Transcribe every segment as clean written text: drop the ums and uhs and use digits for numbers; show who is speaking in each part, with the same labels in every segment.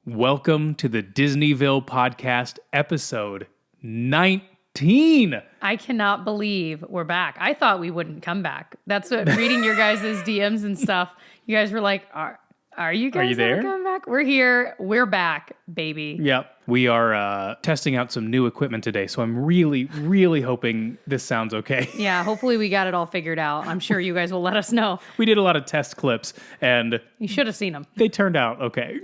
Speaker 1: Welcome to the Disneyville podcast, episode 19.
Speaker 2: I cannot believe we're back. I thought we wouldn't come back. That's what reading your guys' DMs and stuff. You guys were like, are you guys
Speaker 1: there?
Speaker 2: coming back? We're here. We're back, baby.
Speaker 1: Yep. We are testing out some new equipment today, so I'm really hoping this sounds okay.
Speaker 2: Yeah, hopefully we got it all figured out. I'm sure you guys will let us know.
Speaker 1: We did a lot of test clips, and
Speaker 2: You should have seen them.
Speaker 1: they turned out okay.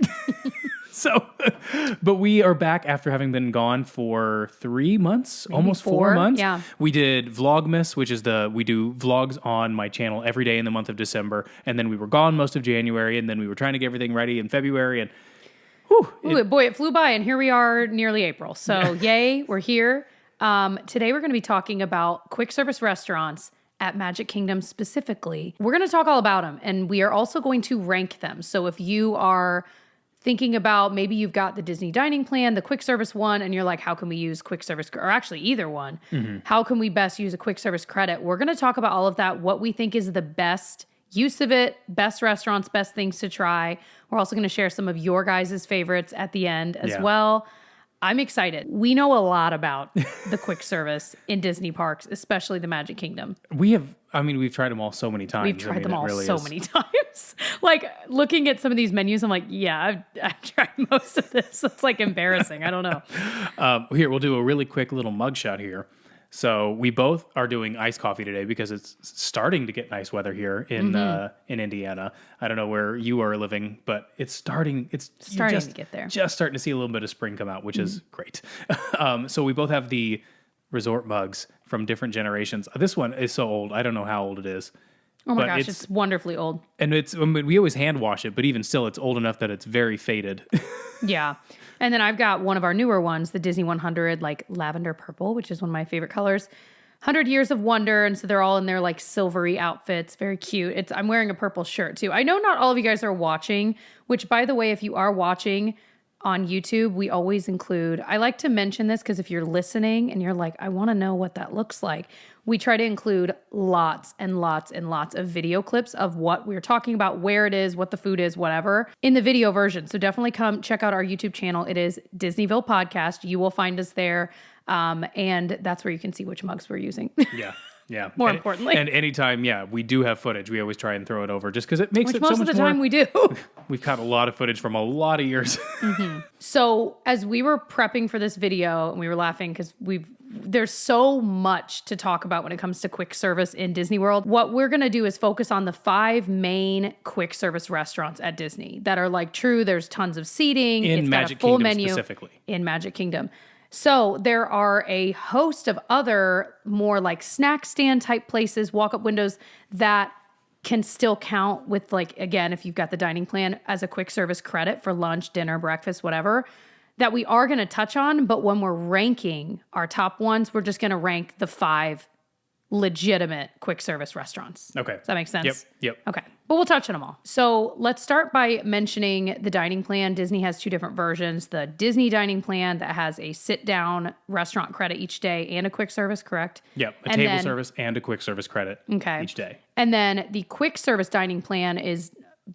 Speaker 1: But we are back after having been gone for 3 months,
Speaker 2: Maybe
Speaker 1: almost 4 months.
Speaker 2: Yeah.
Speaker 1: We did Vlogmas, which is we do vlogs on my channel every day in the month of December. And then we were gone most of January, and then we were trying to get everything ready in February. And
Speaker 2: it flew by, and here we are nearly April. So yay, we're here. Today we're going to be talking about quick service restaurants at Magic Kingdom specifically. We're going to talk all about them, and we are also going to rank them. So if you are thinking about maybe you've got the Disney dining plan, the quick service one, and you're like, how can we use quick service, or actually either one, how can we best use a quick service credit? We're going to talk about all of that, what we think is the best use of it, best restaurants, best things to try. We're also going to share some of your guys' favorites at the end as well. I'm excited. We know a lot about the quick service in Disney parks, especially the Magic Kingdom.
Speaker 1: we've tried them all so many times.
Speaker 2: We've tried them all so many times. Like, looking at some of these menus, I'm like, yeah, I've tried most of this. It's like embarrassing. I don't know.
Speaker 1: Here, we'll do a really quick little mugshot here. So we both are doing iced coffee today because it's starting to get nice weather here in Indiana. I don't know where you are living, but it's starting. It's
Speaker 2: starting to get there.
Speaker 1: Just starting to see a little bit of spring come out, which is great. So we both have the resort mugs from different generations. This one is so old. I don't know how old it is.
Speaker 2: Oh my gosh, it's wonderfully old.
Speaker 1: And we always hand wash it, but even still, it's old enough that it's very faded.
Speaker 2: Yeah. And then I've got one of our newer ones, the Disney 100, like lavender purple, which is one of my favorite colors. 100 Years of Wonder. And so they're all in their like silvery outfits. Very cute. I'm wearing a purple shirt too. I know not all of you guys are watching, which by the way, if you are watching on YouTube, we always include, I like to mention this because if you're listening and you're like, I want to know what that looks like, we try to include lots and lots and lots of video clips of what we're talking about, where it is, what the food is, whatever, in the video version. So definitely come check out our YouTube channel. It is Disneyville Podcast. You will find us there. And that's where you can see which mugs we're using.
Speaker 1: Yeah.
Speaker 2: More importantly.
Speaker 1: And anytime, we do have footage. We always try and throw it over just because it makes
Speaker 2: Which
Speaker 1: it so much more.
Speaker 2: most of the time we do.
Speaker 1: We've got a lot of footage from a lot of years.
Speaker 2: So as we were prepping for this video, and we were laughing because there's so much to talk about when it comes to quick service in Disney World. What we're going to do is focus on the 5 main quick service restaurants at Disney that are like true. There's tons of seating.
Speaker 1: In Magic Kingdom
Speaker 2: menu
Speaker 1: specifically.
Speaker 2: In Magic Kingdom. So there are a host of other more like snack stand type places, walk-up windows that can still count with, like, again, if you've got the dining plan as a quick service credit for lunch, dinner, breakfast, whatever, that we are going to touch on. But when we're ranking our top ones, we're just going to rank the 5 legitimate quick service restaurants.
Speaker 1: Okay.
Speaker 2: Does that make sense?
Speaker 1: Yep.
Speaker 2: Okay. But we'll touch on them all. So let's start by mentioning the dining plan. Disney has 2 different versions. The Disney dining plan that has a sit-down restaurant credit each day and a quick service, correct?
Speaker 1: Yep. A table service and a quick service credit each day.
Speaker 2: And then the quick service dining plan is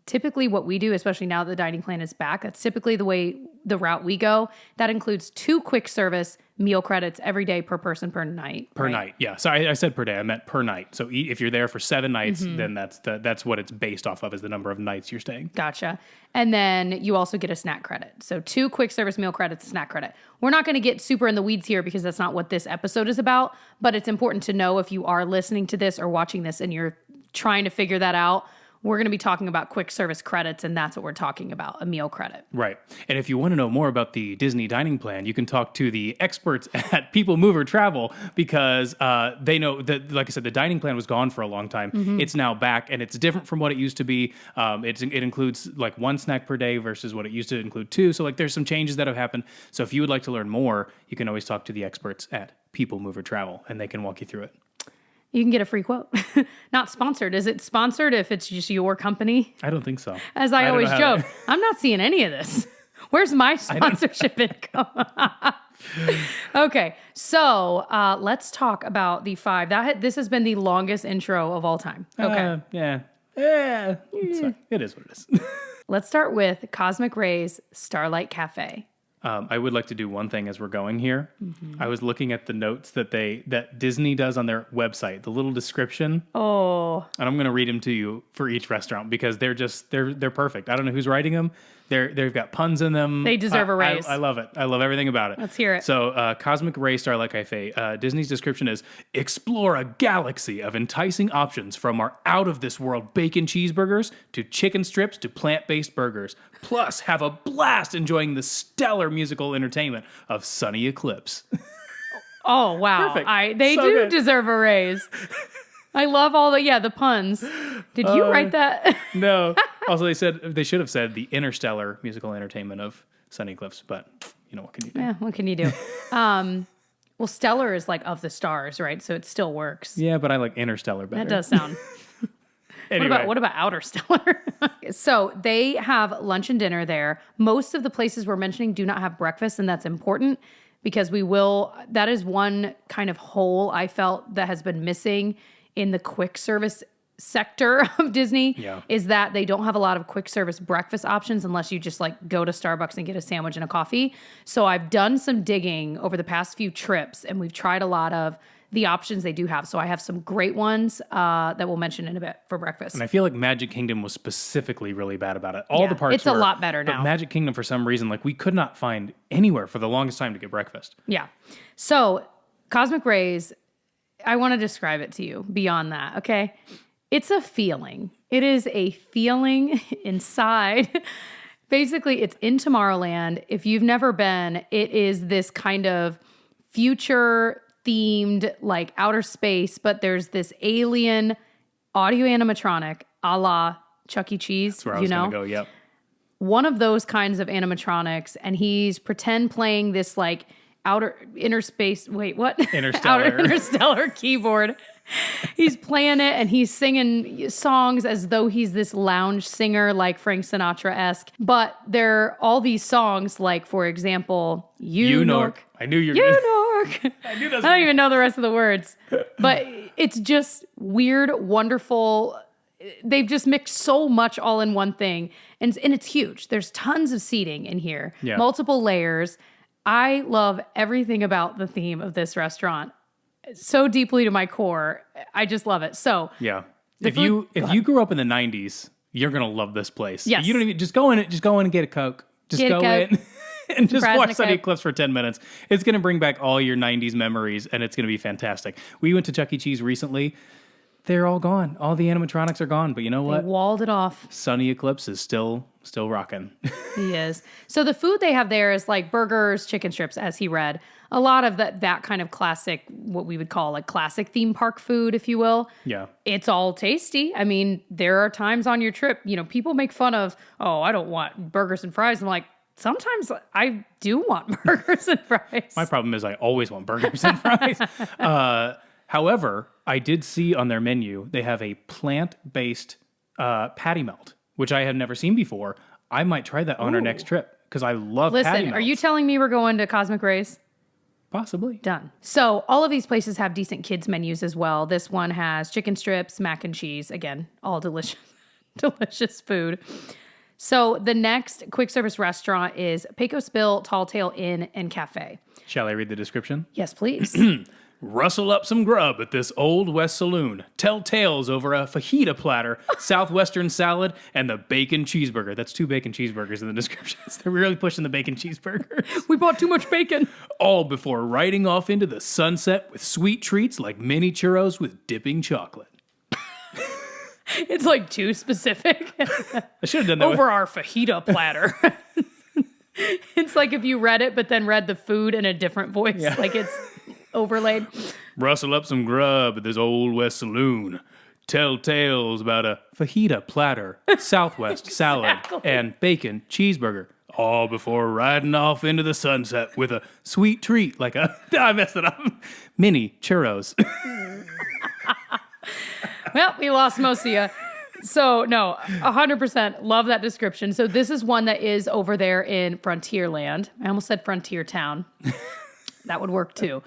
Speaker 2: typically what we do, especially now that the dining plan is back. That's typically the route we go. That includes 2 quick service meal credits every day per person per night.
Speaker 1: Per night, yeah. So I said per day. I meant per night. So if you're there for 7 nights, then that's what it's based off of, is the number of nights you're staying.
Speaker 2: Gotcha. And then you also get a snack credit. So 2 quick service meal credits, snack credit. We're not going to get super in the weeds here because that's not what this episode is about, but it's important to know if you are listening to this or watching this and you're trying to figure that out. We're going to be talking about quick service credits, and that's what we're talking about, a meal credit.
Speaker 1: Right. And if you want to know more about the Disney dining plan, you can talk to the experts at People Mover Travel because they know that, like I said, the dining plan was gone for a long time. It's now back, and it's different from what it used to be. It includes like 1 snack per day versus what it used to include 2. So like there's some changes that have happened. So if you would like to learn more, you can always talk to the experts at People Mover Travel, and they can walk you through it.
Speaker 2: You can get a free quote. Not sponsored. Is it sponsored if it's just your company?
Speaker 1: I don't think so.
Speaker 2: As I always joke, I'm not seeing any of this. Where's my sponsorship income? Okay, so let's talk about the 5. This has been the longest intro of all time. Okay.
Speaker 1: It is what it is.
Speaker 2: let's start with Cosmic Rays Starlight Cafe.
Speaker 1: I would like to do one thing as we're going here. I was looking at the notes that Disney does on their website, the little description.
Speaker 2: Oh.
Speaker 1: And I'm going to read them to you for each restaurant because they're perfect. I don't know who's writing them. They've got puns in them.
Speaker 2: They deserve a raise.
Speaker 1: I love it. I love everything about it.
Speaker 2: Let's hear it.
Speaker 1: So, Cosmic Ray Starlight Cafe. Disney's description is: explore a galaxy of enticing options from our out-of-this-world bacon cheeseburgers to chicken strips to plant-based burgers. Plus, have a blast enjoying the stellar musical entertainment of Sunny Eclipse.
Speaker 2: Oh, wow.
Speaker 1: Perfect.
Speaker 2: They
Speaker 1: So
Speaker 2: do
Speaker 1: good.
Speaker 2: deserve a raise. I love all the puns. Did you write that?
Speaker 1: No. Also, they should have said the interstellar musical entertainment of Sunny Eclipse, but what can you do?
Speaker 2: Yeah, what can you do? Well, stellar is like of the stars, right? So it still works.
Speaker 1: Yeah, but I like interstellar better.
Speaker 2: That does sound.
Speaker 1: Anyway.
Speaker 2: What about outer stellar? So they have lunch and dinner there. Most of the places we're mentioning do not have breakfast, and that's important because that is one kind of hole I felt that has been missing in the quick service sector of Disney, is that they don't have a lot of quick service breakfast options unless you just like go to Starbucks and get a sandwich and a coffee. So I've done some digging over the past few trips and we've tried a lot of the options they do have. So I have some great ones that we'll mention in a bit for breakfast.
Speaker 1: And I feel like Magic Kingdom was specifically really bad about it. All the parts
Speaker 2: it's a lot better now.
Speaker 1: But Magic Kingdom, for some reason, we could not find anywhere for the longest time to get breakfast.
Speaker 2: Yeah. So Cosmic Rays, I want to describe it to you beyond that, okay? It's a feeling. It is a feeling inside. Basically, it's in Tomorrowland. If you've never been, it is this kind of future themed, like outer space, but there's this alien audio animatronic a la Chuck E. Cheese.
Speaker 1: That's where I was going to go, yep.
Speaker 2: One of those kinds of animatronics, and he's pretend playing this like interstellar keyboard. He's playing it and he's singing songs as though he's this lounge singer like Frank Sinatra-esque. But there are all these songs like, for example, You Nork.
Speaker 1: I knew you were
Speaker 2: You
Speaker 1: gonna...
Speaker 2: Nork.
Speaker 1: I knew that.
Speaker 2: I don't even know the rest of the words. But it's just weird, wonderful. They've just mixed so much all in one thing. And it's huge. There's tons of seating in here.
Speaker 1: Yeah.
Speaker 2: Multiple layers. I love everything about the theme of this restaurant so deeply to my core. I just love it. So
Speaker 1: yeah, if you grew up in the 90s, you're gonna love this place.
Speaker 2: Yes.
Speaker 1: You don't even just go in and get a Coke. Just go in and just watch Sunny Eclipse for 10 minutes. It's gonna bring back all your 90s memories, and it's gonna be fantastic. We went to Chuck E. Cheese recently. They're all gone. All the animatronics are gone. But you know what?
Speaker 2: They walled it off.
Speaker 1: Sunny Eclipse is still rocking.
Speaker 2: He is. So the food they have there is like burgers, chicken strips, as he read. A lot of that kind of classic, what we would call like classic theme park food, if you will.
Speaker 1: Yeah.
Speaker 2: It's all tasty. I mean, there are times on your trip, people make fun of, oh, I don't want burgers and fries. I'm like, sometimes I do want burgers and fries.
Speaker 1: My problem is I always want burgers and fries. However, I did see on their menu, they have a plant-based patty melt, which I have never seen before. I might try that on our next trip because I love patty melts.
Speaker 2: Listen, are you telling me we're going to Cosmic Rays?
Speaker 1: Possibly.
Speaker 2: Done. So all of these places have decent kids menus as well. This one has chicken strips, mac and cheese. Again, all delicious, delicious food. So the next quick service restaurant is Pecos Bill Tall Tale Inn and Cafe.
Speaker 1: Shall I read the description?
Speaker 2: Yes, please.
Speaker 1: Rustle up some grub at this Old West saloon. Tell tales over a fajita platter, southwestern salad, and the bacon cheeseburger. That's 2 bacon cheeseburgers in the descriptions. They're really pushing the bacon cheeseburgers.
Speaker 2: We bought too much bacon.
Speaker 1: All before riding off into the sunset with sweet treats like mini churros with dipping chocolate.
Speaker 2: It's like too specific.
Speaker 1: I should have done that
Speaker 2: over our fajita platter. It's like if you read it, but then read the food in a different voice. Yeah. Like it's overlaid.
Speaker 1: Rustle up some grub at this Old West saloon. Tell tales about a fajita platter, Southwest salad, and bacon cheeseburger. All before riding off into the sunset with a sweet treat like I messed it up. Mini churros.
Speaker 2: Well, we lost most of you. So, no, 100% love that description. So this is one that is over there in Frontierland. I almost said Frontier Town. That would work too.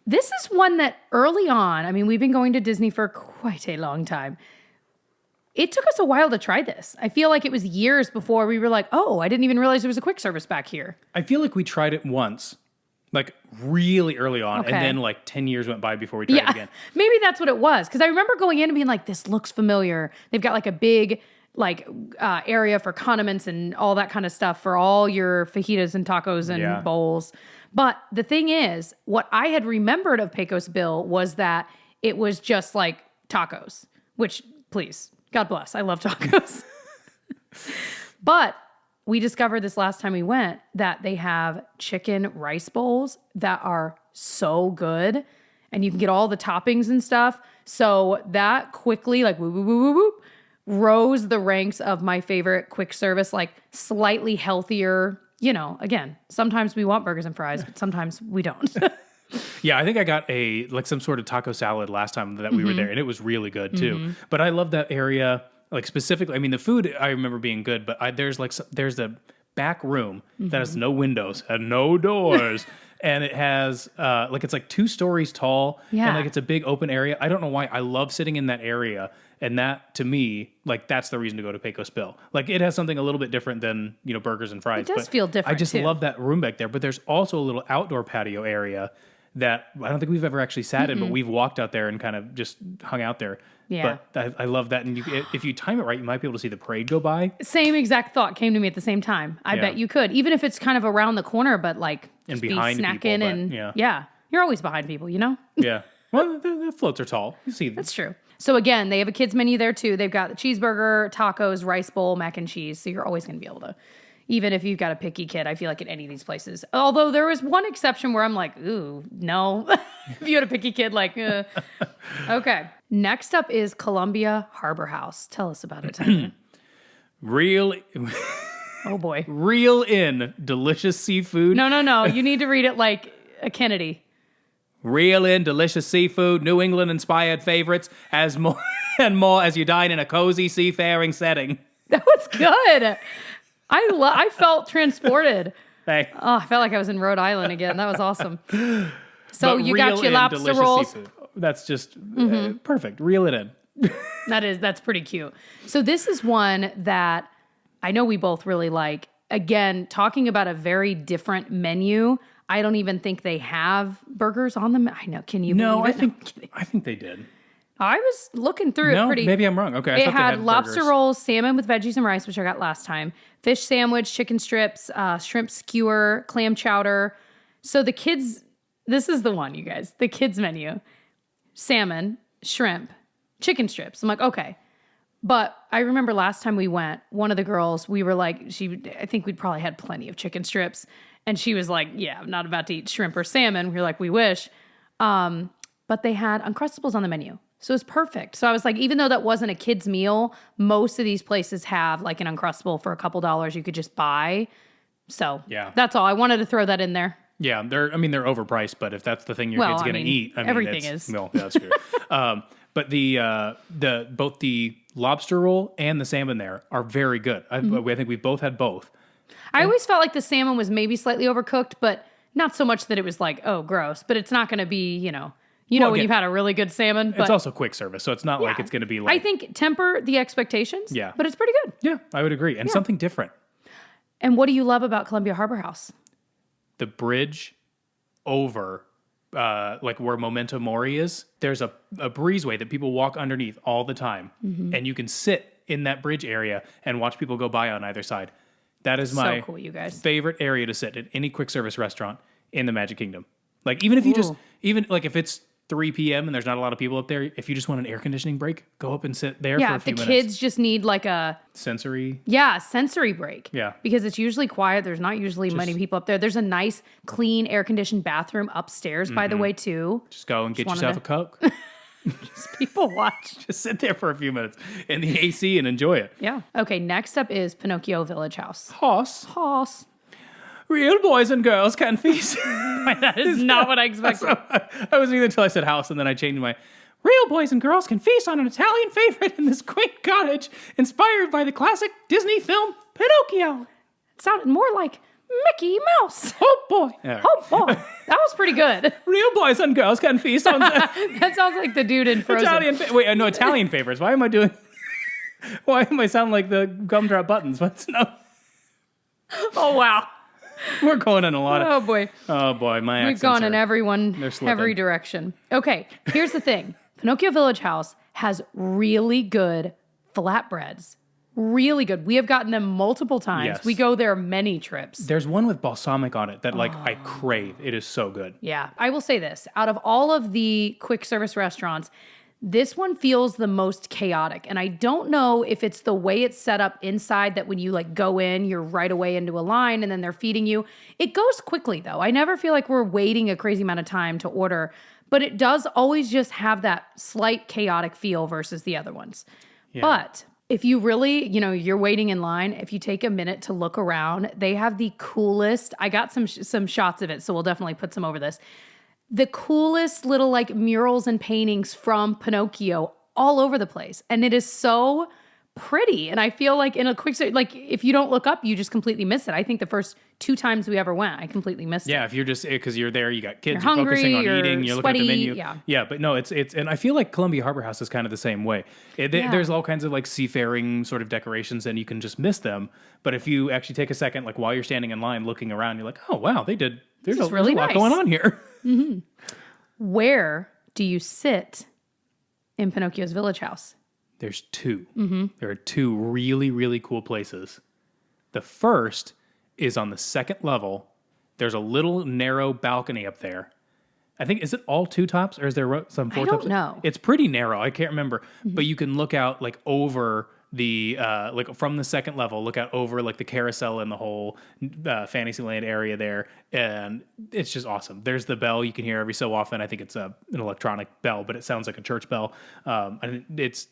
Speaker 2: This is one that early on, I mean, we've been going to Disney for quite a long time. it took us a while to try this. I feel like it was years before we were like, oh, I didn't even realize there was a quick service back here.
Speaker 1: I feel like we tried it once, like really early on,
Speaker 2: Okay.
Speaker 1: and then like 10 years went by before we tried it again.
Speaker 2: Maybe that's what it was. Because I remember going in and being like, this looks familiar. They've got like a big area for condiments and all that kind of stuff for all your fajitas and tacos and bowls. But the thing is, what I had remembered of Pecos Bill was that it was just like tacos, which, please, God bless. I love tacos. But we discovered this last time we went that they have chicken rice bowls that are so good. And you can get all the toppings and stuff. So that quickly, like, whoop, whoop, whoop, whoop, whoop, rose the ranks of my favorite quick service, like slightly healthier. You know, again, sometimes we want burgers and fries, but sometimes we don't.
Speaker 1: Yeah, I think I got some sort of taco salad last time that we were there, and it was really good too. But I love that area, like specifically. I mean, the food I remember being good, but there's a back room that has no windows and no doors. And it has, it's like 2 stories tall.
Speaker 2: Yeah.
Speaker 1: And like it's a big open area. I don't know why. I love sitting in that area. And that, to me, like that's the reason to go to Pecos Bill. Like it has something a little bit different than, burgers and fries.
Speaker 2: It does feel different,
Speaker 1: I just love that room back there. But there's also a little outdoor patio area that I don't think we've ever actually sat in, but we've walked out there and kind of just hung out there.
Speaker 2: Yeah.
Speaker 1: But I love that. And if you time it right, you might be able to see the parade go by.
Speaker 2: Same exact thought came to me at the same time. I bet you could, even if it's kind of around the corner, but like
Speaker 1: and
Speaker 2: just
Speaker 1: behind
Speaker 2: be snacking
Speaker 1: people,
Speaker 2: and you're always behind people,
Speaker 1: Yeah. Well, the floats are tall. You see them.
Speaker 2: That's true. So again, they have a kids menu there too. They've got the cheeseburger, tacos, rice bowl, mac and cheese. So you're always going to be able to, even if you've got a picky kid, I feel like at any of these places. Although there was one exception where I'm like, ooh, no. If you had a picky kid, like, Okay. Next up is Columbia Harbor House. Tell us about it, Tyler. Oh boy.
Speaker 1: Reel in delicious seafood.
Speaker 2: No. You need to read it like a Kennedy.
Speaker 1: Reel in delicious seafood, New England inspired favorites as more and more as you dine in a cozy seafaring setting.
Speaker 2: That was good. I felt transported.
Speaker 1: Hey.
Speaker 2: Oh, I felt like I was in Rhode Island again. That was awesome. So
Speaker 1: But
Speaker 2: you got your lobster rolls.
Speaker 1: Seafood. That's just perfect. Reel it in.
Speaker 2: That's pretty cute. So this is one that I know we both really like. Again, talking about a very different menu. I don't even think they have burgers on them. I know. Can you believe it?
Speaker 1: I think they did.
Speaker 2: I was looking through it pretty.
Speaker 1: Maybe I'm wrong. Okay.
Speaker 2: It had lobster rolls, salmon with veggies and rice, which I got last time, fish sandwich, chicken strips, shrimp skewer, clam chowder. So the kids, this is the one, you guys, the kids menu, salmon, shrimp, chicken strips. I'm like, okay. But I remember last time we went, one of the girls, we were like, I think we'd probably had plenty of chicken strips. And she was like, yeah, I'm not about to eat shrimp or salmon. We were like, we wish. But they had Uncrustables on the menu. So it was perfect. So I was like, even though that wasn't a kid's meal, most of these places have like an Uncrustable for a couple dollars you could just buy. So that's all. I wanted to throw that in there.
Speaker 1: Yeah, they're overpriced, but if that's the thing your kid's going to eat,
Speaker 2: everything is.
Speaker 1: Well, that's true. But both the lobster roll and the salmon there are very good. I think we've both had both.
Speaker 2: I always felt like the salmon was maybe slightly overcooked, but not so much that it was like, oh, gross. But it's not going to be, when you've had a really good salmon. But
Speaker 1: it's also quick service, so it's not like it's going to be like...
Speaker 2: I think temper the expectations, but it's pretty good.
Speaker 1: Yeah, I would agree. And something different.
Speaker 2: And what do you love about Columbia Harbor House?
Speaker 1: The bridge over, where Memento Mori is, there's a breezeway that people walk underneath all the time. Mm-hmm. And you can sit in that bridge area and watch people go by on either side. That is my favorite area to sit at any quick service restaurant in the Magic Kingdom. Like, even if you if it's 3 p.m. and there's not a lot of people up there, if you just want an air conditioning break, go up and sit there for a few minutes. Yeah, the kids
Speaker 2: just need like a...
Speaker 1: sensory break.
Speaker 2: Yeah. Because it's usually quiet. There's not usually many people up there. There's a nice, clean, air-conditioned bathroom upstairs, by the way, too.
Speaker 1: Just go and get yourself a Coke.
Speaker 2: Just people watch.
Speaker 1: Just sit there for a few minutes in the AC and enjoy it.
Speaker 2: Yeah. Okay, next up is Pinocchio Village House.
Speaker 1: House. Real boys and girls can feast.
Speaker 2: That is not what I expected.
Speaker 1: I wasn't even until I said house, and then I changed my... Real boys and girls can feast on an Italian favorite in this quaint cottage, inspired by the classic Disney film Pinocchio.
Speaker 2: It sounded more like Mickey Mouse.
Speaker 1: Oh, boy.
Speaker 2: Oh, boy. That was pretty good.
Speaker 1: Real boys and girls can feast on...
Speaker 2: That sounds like the dude in Frozen.
Speaker 1: Italian favorites. Why am I doing... Why am I sound like the gumdrop buttons? What's no?
Speaker 2: Oh, wow.
Speaker 1: We're going in a lot of...
Speaker 2: Oh, boy.
Speaker 1: Oh, boy. My
Speaker 2: We've
Speaker 1: accents
Speaker 2: gone in
Speaker 1: they're slipping.
Speaker 2: every direction. Okay, here's the thing. Pinocchio Village House has really good flatbreads. Really good. We have gotten them multiple times.
Speaker 1: Yes.
Speaker 2: We go there many trips.
Speaker 1: There's one with balsamic on it that I crave. It is so good.
Speaker 2: Yeah, I will say this. Out of all of the quick service restaurants, this one feels the most chaotic. And I don't know if it's the way it's set up inside that when you go in, you're right away into a line and then they're feeding you. It goes quickly though. I never feel like we're waiting a crazy amount of time to order, but it does always just have that slight chaotic feel versus the other ones. Yeah. But if you really, you're waiting in line, if you take a minute to look around, they have the coolest, I got some shots of it, so we'll definitely put some over this. The coolest little murals and paintings from Pinocchio all over the place. And it is so pretty. And I feel like in a quick, if you don't look up, you just completely miss it. I think the first 2 times we ever went, I completely missed it.
Speaker 1: Yeah, if you're just, because you're there, you got kids,
Speaker 2: you're hungry,
Speaker 1: focusing on eating, you're
Speaker 2: sweaty,
Speaker 1: looking at the menu.
Speaker 2: Yeah.
Speaker 1: Yeah, but no, it's, and I feel like Columbia Harbor House is kind of the same way. There's all kinds of seafaring sort of decorations and you can just miss them. But if you actually take a second, while you're standing in line looking around, you're like, oh, wow, there's a lot going on here.
Speaker 2: Mm-hmm. Where do you sit in Pinocchio's Village House?
Speaker 1: There's 2.
Speaker 2: Mm-hmm.
Speaker 1: There are 2 really, really cool places. The first is on the 2nd level. There's a little narrow balcony up there. I think, is it all 2 tops or is there some 4 tops?
Speaker 2: I don't know.
Speaker 1: It's pretty narrow. I can't remember.
Speaker 2: Mm-hmm.
Speaker 1: But you can look out over the, from the 2nd level, look out over the carousel and the whole Fantasyland area there. And it's just awesome. There's the bell you can hear every so often. I think it's an electronic bell, but it sounds like a church bell. And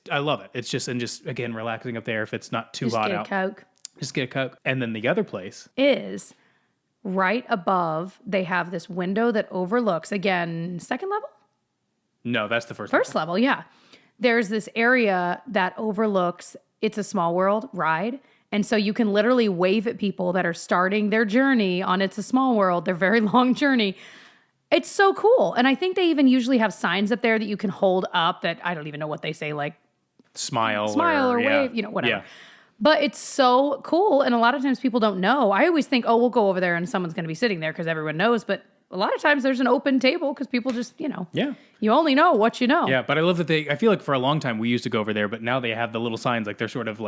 Speaker 1: I love it. It's just again, relaxing up there if it's not too hot out.
Speaker 2: Just get a Coke.
Speaker 1: Just get a Coke. And then the other place
Speaker 2: is right above. They have this window that overlooks, again, 2nd level?
Speaker 1: No, that's the first
Speaker 2: level. Yeah. There's this area that overlooks It's a Small World ride. And so you can literally wave at people that are starting their journey on It's a Small World, their very long journey. It's so cool. And I think they even usually have signs up there that you can hold up that I don't even know what they say,
Speaker 1: smile
Speaker 2: or wave, whatever. Yeah. But it's so cool. And a lot of times people don't know. I always think, we'll go over there and someone's going to be sitting there because everyone knows. But a lot of times there's an open table because people just,
Speaker 1: Yeah.
Speaker 2: You only know what you know.
Speaker 1: Yeah, but I love that I feel like for a long time we used to go over there, but now they have the little signs, they're sort of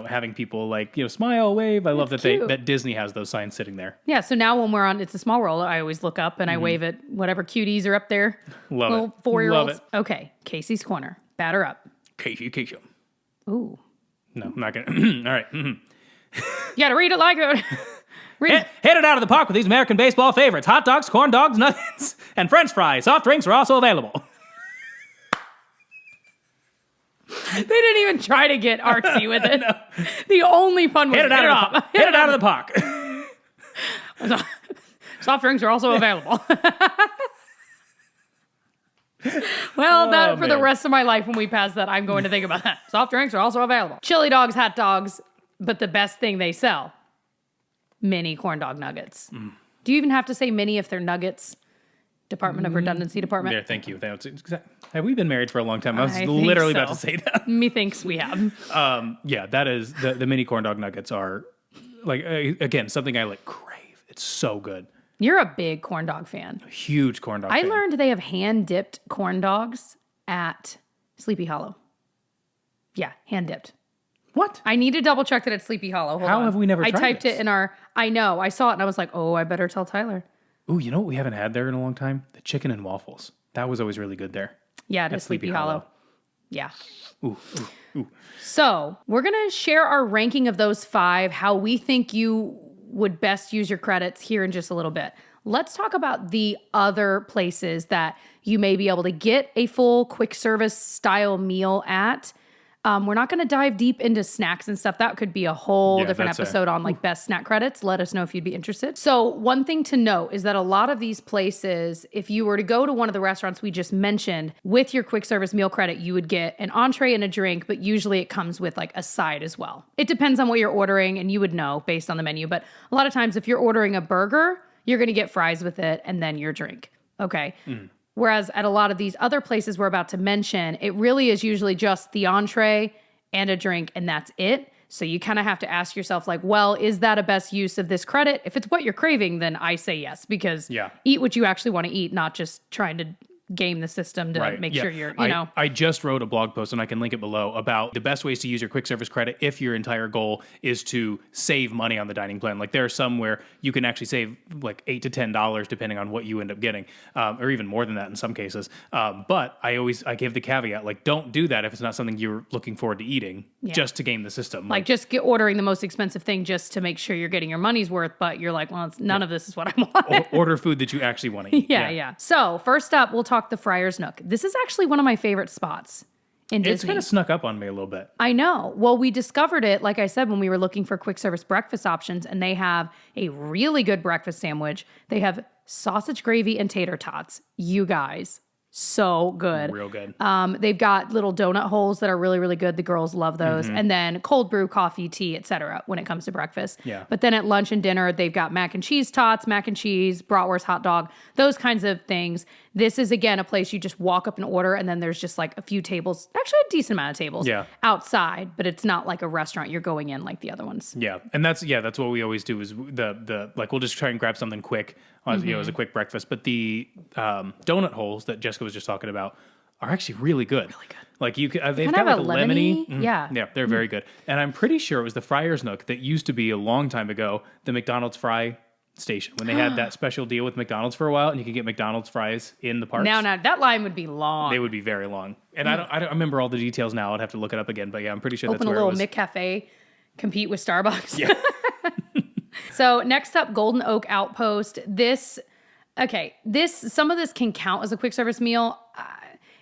Speaker 1: having people smile, wave. I love that that Disney has those signs sitting there.
Speaker 2: Yeah, so now when we're on It's a Small World, I always look up and I wave at whatever cuties are up there.
Speaker 1: Love
Speaker 2: little
Speaker 1: it.
Speaker 2: 4-year-olds.
Speaker 1: Love it.
Speaker 2: Okay, Casey's Corner. Batter up.
Speaker 1: Casey.
Speaker 2: Ooh.
Speaker 1: No, I'm not going to. All right. Mm-hmm.
Speaker 2: You got to read it like it.
Speaker 1: Headed out of the park with these American baseball favorites. Hot dogs, corn dogs, nuggets, and French fries. Soft drinks are also available.
Speaker 2: They didn't even try to get artsy with it. No. The only fun was
Speaker 1: Headed out of the park.
Speaker 2: Soft drinks are also available. Well, for the rest of my life when we pass that, I'm going to think about that. Soft drinks are also available. Chili dogs, hot dogs, but the best thing they sell, mini corn dog nuggets. Mm. Do you even have to say mini if they're nuggets? Department of Redundancy Department?
Speaker 1: There, thank you. Have we been married for a long time? I was literally about to say that.
Speaker 2: Methinks we have.
Speaker 1: Yeah, that is, the mini corn dog nuggets are, again, something I crave. It's so good.
Speaker 2: You're a big corn dog fan.
Speaker 1: A huge corn dog fan.
Speaker 2: I learned they have hand-dipped corn dogs at Sleepy Hollow. Yeah, hand-dipped.
Speaker 1: What?
Speaker 2: I need to double-check that it's Sleepy Hollow. Hold
Speaker 1: How
Speaker 2: on.
Speaker 1: have we never tried
Speaker 2: I typed it in our... I know. I saw it and I was like, I better tell Tyler.
Speaker 1: Ooh, you know what we haven't had there in a long time? The chicken and waffles. That was always really good there.
Speaker 2: Yeah, it is Sleepy Hollow. Yeah.
Speaker 1: Ooh.
Speaker 2: So, we're going to share our ranking of those 5, how we think you would best use your credits here in just a little bit. Let's talk about the other places that you may be able to get a full quick service style meal at. We're not going to dive deep into snacks and stuff. That could be a whole different episode on best snack credits. Let us know if you'd be interested. So one thing to note is that a lot of these places, if you were to go to one of the restaurants we just mentioned, with your quick service meal credit, you would get an entree and a drink, but usually it comes with a side as well. It depends on what you're ordering and you would know based on the menu. But a lot of times if you're ordering a burger, you're going to get fries with it and then your drink. Okay. Mm. Whereas at a lot of these other places we're about to mention, it really is usually just the entree and a drink, and that's it. So you kind of have to ask yourself, like, well, is that a best use of this credit? If it's what you're craving, then I say yes, because eat what you actually want to eat, not just trying to game the system to make sure you're,
Speaker 1: I just wrote a blog post, and I can link it below, about the best ways to use your quick service credit if your entire goal is to save money on the dining plan. Like, there are some where you can actually save like $8 to $10 depending on what you end up getting, or even more than that in some cases. But I give the caveat, like, don't do that if it's not something you're looking forward to eating just to game the system.
Speaker 2: Like just ordering the most expensive thing just to make sure you're getting your money's worth, but you're like, well, none of this is what I want.
Speaker 1: Order food that you actually want to eat.
Speaker 2: Yeah. So first up, we'll talk the Friar's Nook. This is actually one of my favorite spots in Disney.
Speaker 1: It's kind of snuck up on me a little bit.
Speaker 2: I know. Well, we discovered it, like I said, when we were looking for quick service breakfast options, and they have a really good breakfast sandwich. They have sausage gravy and tater tots. You guys, so good.
Speaker 1: Real good.
Speaker 2: They've got little donut holes that are really, really good. The girls love those. And then cold brew, coffee, tea, etc. when it comes to breakfast.
Speaker 1: Yeah.
Speaker 2: But then at lunch and dinner, they've got mac and cheese tots, mac and cheese, bratwurst, hot dog, those kinds of things. This is, again, a place you just walk up and order, and then there's just like a few tables, actually a decent amount of tables outside, but it's not like a restaurant you're going in like the other ones.
Speaker 1: Yeah. And that's what we always do, is the like, we'll just try and grab something quick, as a quick breakfast. But the donut holes that Jessica was just talking about are actually really good. Really good. Like, you can, they've got like a lemony. Yeah, they're very good. And I'm pretty sure it was the Friar's Nook that used to be a long time ago the McDonald's fry station, when they had that special deal with McDonald's for a while, and you could get McDonald's fries in the parks.
Speaker 2: Now that line would be long.
Speaker 1: They would be very long. And I don't remember all the details now. I'd have to look it up again. But yeah, I'm pretty sure that's where it was.
Speaker 2: Open a little McCafe, compete with Starbucks. Yeah. So next up, Golden Oak Outpost. Some of this can count as a quick service meal.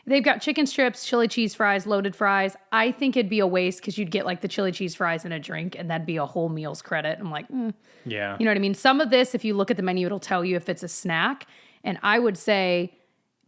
Speaker 2: They've got chicken strips, chili cheese fries, loaded fries. I think it'd be a waste because you'd get like the chili cheese fries and a drink, and that'd be a whole meal's credit. I'm like,
Speaker 1: yeah.
Speaker 2: You know what I mean? Some of this, if you look at the menu, it'll tell you if it's a snack. And I would say,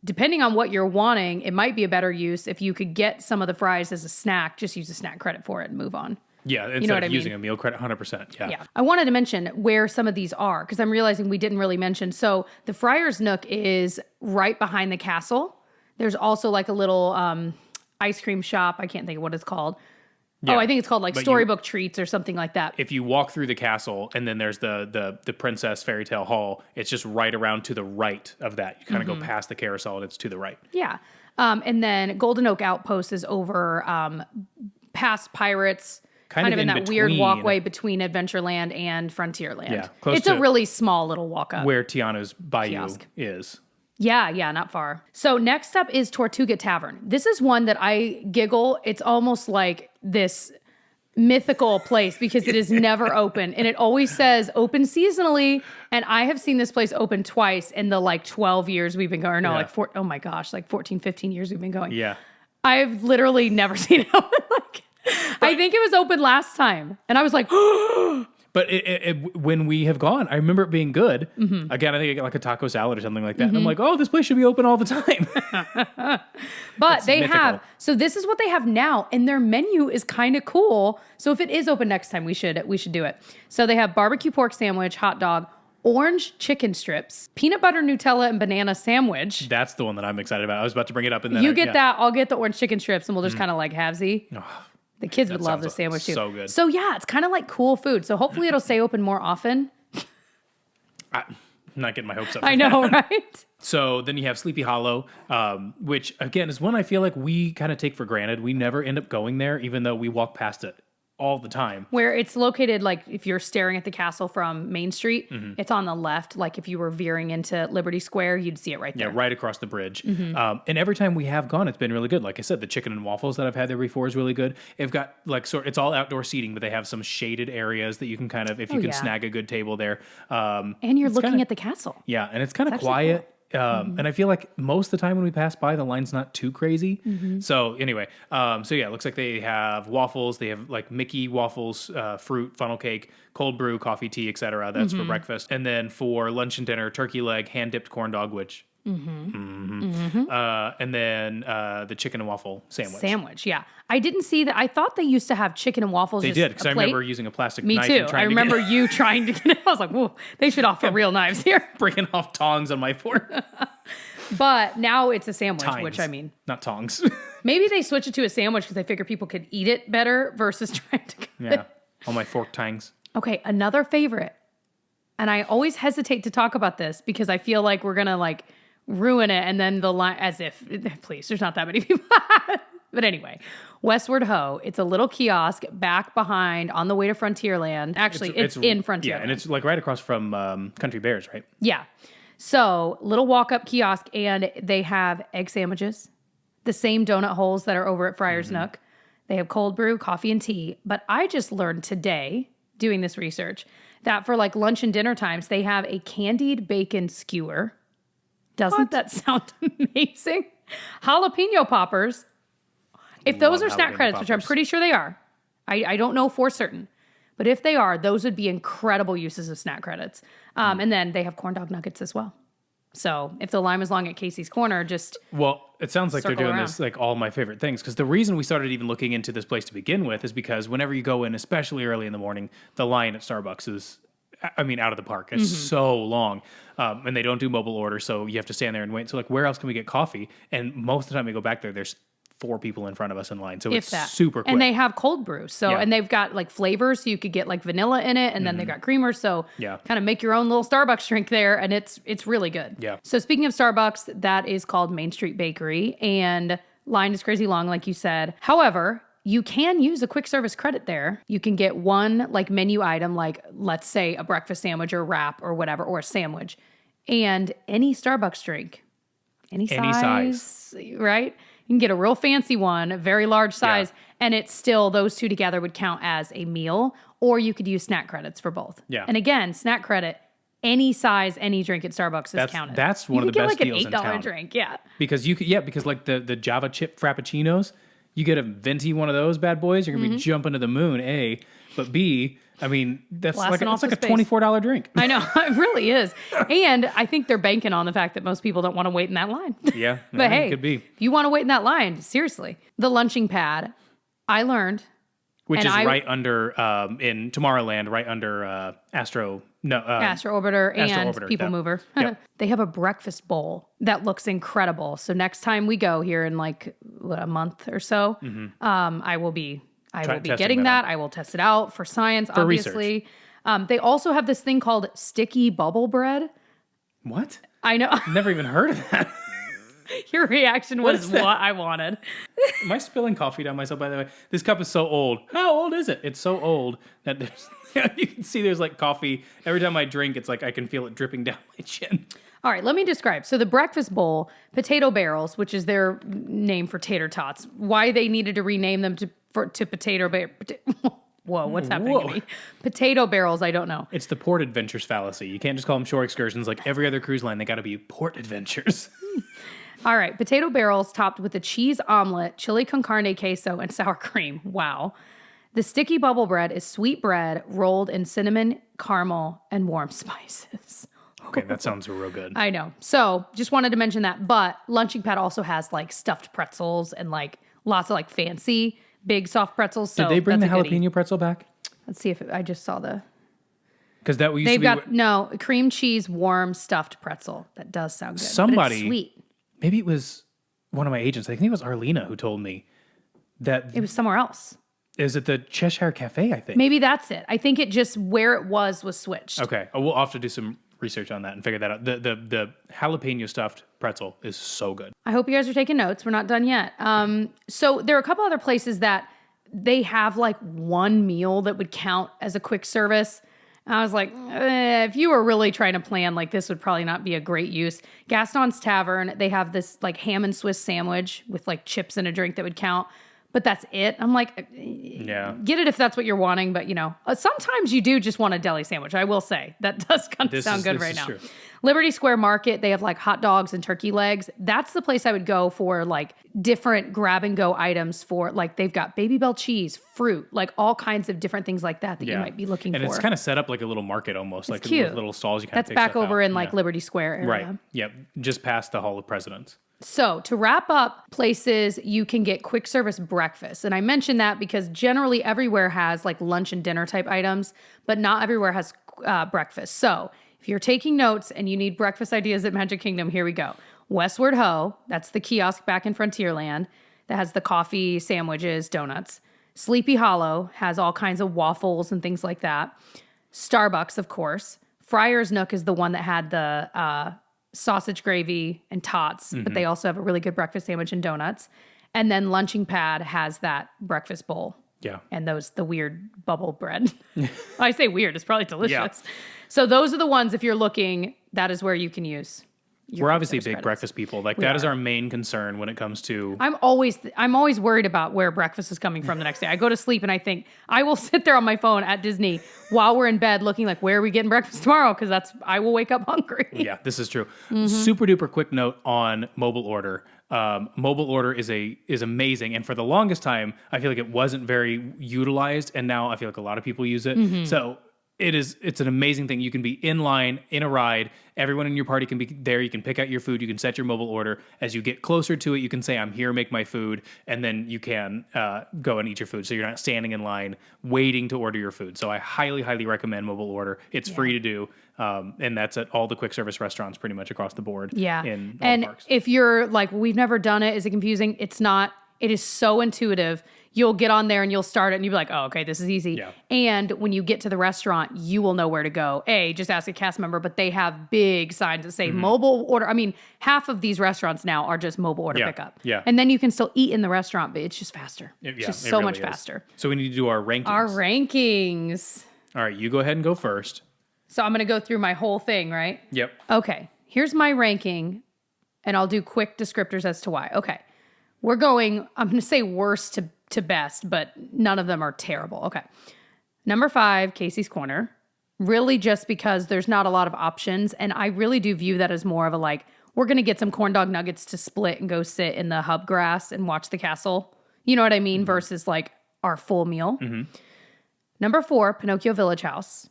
Speaker 2: depending on what you're wanting, it might be a better use if you could get some of the fries as a snack, just use a snack credit for it and move on.
Speaker 1: Yeah, instead of using a meal credit, 100%. Yeah.
Speaker 2: I wanted to mention where some of these are, because I'm realizing we didn't really mention. So the Friar's Nook is right behind the castle. There's also like a little ice cream shop. I can't think of what it's called. Yeah. Oh, I think it's called like Storybook Treats or something like that.
Speaker 1: If you walk through the castle, and then there's the Princess Fairy Tale Hall, it's just right around to the right of that. You kind of go past the carousel, and it's to the right.
Speaker 2: Yeah. And then Golden Oak Outpost is over past Pirates, kind of in that weird walkway between Adventureland and Frontierland. Yeah, it's a really small little walk up.
Speaker 1: Where Tiana's Bayou is.
Speaker 2: Yeah, not far. So next up is Tortuga Tavern. This is one that I giggle. It's almost like this mythical place because it is never open. And it always says open seasonally. And I have seen this place open twice in the like 12 years we've been going. Like 14, 15 years we've been going.
Speaker 1: Yeah.
Speaker 2: I've literally never seen it open. I think it was open last time. And I was like,
Speaker 1: But when we have gone, I remember it being good. Again, I think I got like a taco salad or something like that. And I'm like, oh, this place should be open all the time.
Speaker 2: But they have, so this is what they have now. And their menu is kind of cool. So if it is open next time, we should do it. So they have barbecue pork sandwich, hot dog, orange chicken strips, peanut butter Nutella and banana sandwich.
Speaker 1: That's the one that I'm excited about. I was about to bring it up. And then
Speaker 2: you get that. I'll get the orange chicken strips, and we'll just kind of like halvesy. The kids would love the sandwich too.
Speaker 1: So good.
Speaker 2: So yeah, it's kind of like cool food. So hopefully it'll stay open more often.
Speaker 1: I'm not getting my hopes up.
Speaker 2: I know, right?
Speaker 1: So then you have Sleepy Hollow, which again is one I feel like we kind of take for granted. We never end up going there, even though we walk past it all the time. Where
Speaker 2: it's located, like if you're staring at the castle from Main Street, it's on the left. Like if you were veering into Liberty Square, you'd see it right there.
Speaker 1: Yeah, right across the bridge. And every time we have gone, it's been really good. Like I said, the chicken and waffles that I've had there before is really good. They've got like it's all outdoor seating, but they have some shaded areas that you can kind of, if you can snag a good table there.
Speaker 2: And you're looking at the castle.
Speaker 1: Yeah, and it's kind of quiet. Cool. And I feel like most of the time when we pass by, the line's not too crazy. So anyway, it looks like they have waffles. They have like Mickey waffles, fruit, funnel cake, cold brew, coffee, tea, etc. That's for breakfast. And then for lunch and dinner, turkey leg, hand-dipped corn dog, which... and then the chicken and waffle sandwich.
Speaker 2: Yeah. I didn't see that. I thought they used to have chicken and waffles.
Speaker 1: They did, because I remember using a plastic knife.
Speaker 2: Me too. I remember you trying to get it. I was like, whoa, they should offer real knives here.
Speaker 1: Breaking off tongs on my fork.
Speaker 2: But now it's a sandwich, which I mean.
Speaker 1: Not tongs.
Speaker 2: Maybe they switch it to a sandwich because they figure people could eat it better versus trying to cut
Speaker 1: Yeah. All my fork tangs.
Speaker 2: Okay, another favorite. And I always hesitate to talk about this because I feel like we're going to like ruin it. And then the line, as if, please, there's not that many people. But anyway, Westward Ho. It's a little kiosk back behind on the way to Frontierland. Actually, it's in Frontierland.
Speaker 1: Yeah, and it's like right across from Country Bears, right?
Speaker 2: Yeah. So little walk-up kiosk, and they have egg sandwiches, the same donut holes that are over at Friar's Nook. They have cold brew, coffee, and tea. But I just learned today, doing this research, that for like lunch and dinner times, they have a candied bacon skewer. Doesn't that sound amazing? Jalapeno poppers. If those are snack credits, which I'm pretty sure they are, I don't know for certain, but if they are, those would be incredible uses of snack credits. And then they have corn dog nuggets as well. So if the line was long at Casey's Corner, just
Speaker 1: well, it sounds like they're doing
Speaker 2: around.
Speaker 1: this like all my favorite things. Because the reason we started even looking into this place to begin with is because whenever you go in, especially early in the morning, the line at Starbucks is, I mean, out of the park. It's so long, and they don't do mobile order, so you have to stand there and wait. So like, where else can we get coffee? And most of the time we go back there, there's 4 people in front of us in line, so it's super quick.
Speaker 2: And they have cold brew, so and they've got like flavors, so you could get like vanilla in it, and then they've got creamer, so kind of make your own little Starbucks drink there, and it's really good.
Speaker 1: Yeah.
Speaker 2: So speaking of Starbucks, that is called Main Street Bakery, and line is crazy long, like you said. However, you can use a quick service credit there. You can get one like menu item, like let's say a breakfast sandwich or wrap or whatever, or a sandwich, and any Starbucks drink, any size, right? You can get a real fancy one, a very large size, and it's still, those two together would count as a meal, or you could use snack credits for both. Yeah. And again, snack credit, any size, any drink at Starbucks is counted.
Speaker 1: That's one of the best deals in town.
Speaker 2: You can get like an $8 drink, yeah.
Speaker 1: Because because like the Java chip Frappuccinos, you get a venti one of those bad boys, you're going to be jumping to the moon, A. But B, I mean, that's like a $24 drink.
Speaker 2: I know, it really is. And I think they're banking on the fact that most people don't want to wait in that line.
Speaker 1: Yeah,
Speaker 2: but hey,
Speaker 1: it could be.
Speaker 2: If you want to wait in that line, seriously. The lunching pad, I learned.
Speaker 1: Which is right under, in Tomorrowland, right under Astro
Speaker 2: Orbiter and People Mover. Yep. They have a breakfast bowl that looks incredible. So next time we go here in like a month or so, I will be getting that. I will test it out for science, for obviously. They also have this thing called sticky bubble bread.
Speaker 1: What?
Speaker 2: I know.
Speaker 1: I've never even heard of that.
Speaker 2: Your reaction was what I wanted.
Speaker 1: Am I spilling coffee down myself, by the way? This cup is so old. How old is it? It's so old that you can see there's like coffee. Every time I drink, it's like I can feel it dripping down my chin.
Speaker 2: All right, let me describe. So the breakfast bowl, potato barrels, which is their name for tater tots. Why they needed to rename them to potato Whoa, what's happening to me? Potato barrels, I don't know.
Speaker 1: It's the port adventures fallacy. You can't just call them shore excursions like every other cruise line. They got to be port adventures.
Speaker 2: All right, potato barrels topped with a cheese omelet, chili con carne queso, and sour cream. Wow. The sticky bubble bread is sweet bread rolled in cinnamon, caramel, and warm spices.
Speaker 1: Okay, that sounds real good.
Speaker 2: I know. So just wanted to mention that. But Lunching Pad also has like stuffed pretzels and like lots of like fancy big soft pretzels. So
Speaker 1: did they bring the jalapeno pretzel back?
Speaker 2: Let's see if I just saw the.
Speaker 1: Because that used
Speaker 2: they've got no cream cheese warm stuffed pretzel. That does sound good.
Speaker 1: Somebody,
Speaker 2: but it's sweet.
Speaker 1: Maybe it was one of my agents. I think it was Arlena who told me that
Speaker 2: it was somewhere else.
Speaker 1: Is it the Cheshire Cafe? I think
Speaker 2: maybe that's it. I think it just where it was switched.
Speaker 1: Okay, we'll have to do some research on that and figure that out. The jalapeno stuffed pretzel is so good.
Speaker 2: I hope you guys are taking notes. We're not done yet. So there are a couple other places that they have like one meal that would count as a quick service. And I was like, if you were really trying to plan, like this would probably not be a great use. Gaston's Tavern, they have this like ham and Swiss sandwich with like chips and a drink that would count. But that's it. I'm like, get it if that's what you're wanting. But, sometimes you do just want a deli sandwich. I will say that does kind of sound good right now. True. Liberty Square Market, they have like hot dogs and turkey legs. That's the place I would go for like different grab and go items for like they've got Baby Bell cheese, fruit, like all kinds of different things like that you might be looking for.
Speaker 1: And it's kind of set up like a little market almost, like
Speaker 2: cute.
Speaker 1: Little stalls you kind of
Speaker 2: That's back over in like Liberty Square area.
Speaker 1: Right. Yep. Just past the Hall of Presidents.
Speaker 2: So to wrap up places you can get quick service breakfast. And I mention that because generally everywhere has like lunch and dinner type items, but not everywhere has breakfast. So if you're taking notes and you need breakfast ideas at Magic Kingdom, here we go. Westward Ho, that's the kiosk back in Frontierland. that has the coffee, sandwiches, donuts. Sleepy Hollow has all kinds of waffles and things like that. Starbucks, of course. Friar's Nook is the one that had the sausage gravy and tots, but they also have a really good breakfast sandwich and donuts. And then Lunching Pad has that breakfast bowl.
Speaker 1: Yeah.
Speaker 2: And the weird bubble bread. I say weird, it's probably delicious.
Speaker 1: Yeah.
Speaker 2: So those are the ones, if you're looking, that is where you can use.
Speaker 1: We're obviously big
Speaker 2: credits.
Speaker 1: breakfast people. Like
Speaker 2: We
Speaker 1: that is
Speaker 2: are.
Speaker 1: our main concern when it comes to.
Speaker 2: I'm always worried about where breakfast is coming from the next day. I go to sleep and I think I will sit there on my phone at Disney while we're in bed looking like, where are we getting breakfast tomorrow? Because I will wake up hungry.
Speaker 1: Yeah, this is true. Super duper quick note on mobile order. Mobile order is amazing, and for the longest time, I feel like it wasn't very utilized, and now I feel like a lot of people use it. So it's an amazing thing. You can be in line, in a ride. Everyone in your party can be there. You can pick out your food. You can set your mobile order. As you get closer to it, you can say, I'm here, make my food. And then you can go and eat your food. So you're not standing in line waiting to order your food. So I highly, highly recommend mobile order. It's free to do. And that's at all the quick service restaurants pretty much across the board.
Speaker 2: Yeah.
Speaker 1: In all
Speaker 2: And
Speaker 1: the parks.
Speaker 2: if you're like, we've never done it, is it confusing? It's not. It is so intuitive. You'll get on there and you'll start it and you'll be like, oh, okay, this is easy.
Speaker 1: Yeah.
Speaker 2: And when you get to the restaurant, you will know where to go. Just ask a cast member, but they have big signs that say mobile order. I mean, half of these restaurants now are just mobile order pickup.
Speaker 1: Yeah.
Speaker 2: And then you can still eat in the restaurant, but it's just faster. It's just
Speaker 1: it
Speaker 2: so
Speaker 1: really
Speaker 2: much
Speaker 1: is.
Speaker 2: faster.
Speaker 1: So we need to do our rankings.
Speaker 2: Our rankings.
Speaker 1: All right, you go ahead and go first.
Speaker 2: So I'm going to go through my whole thing, right?
Speaker 1: Yep.
Speaker 2: Okay, here's my ranking, and I'll do quick descriptors as to why. Okay, I'm going to say worst to best, but none of them are terrible. Okay, number 5, Casey's Corner, really just because there's not a lot of options, and I really do view that as more of a like, we're going to get some corn dog nuggets to split and go sit in the hub grass and watch the castle. You know what I mean? Versus like our full meal. Number 4, Pinocchio Village House.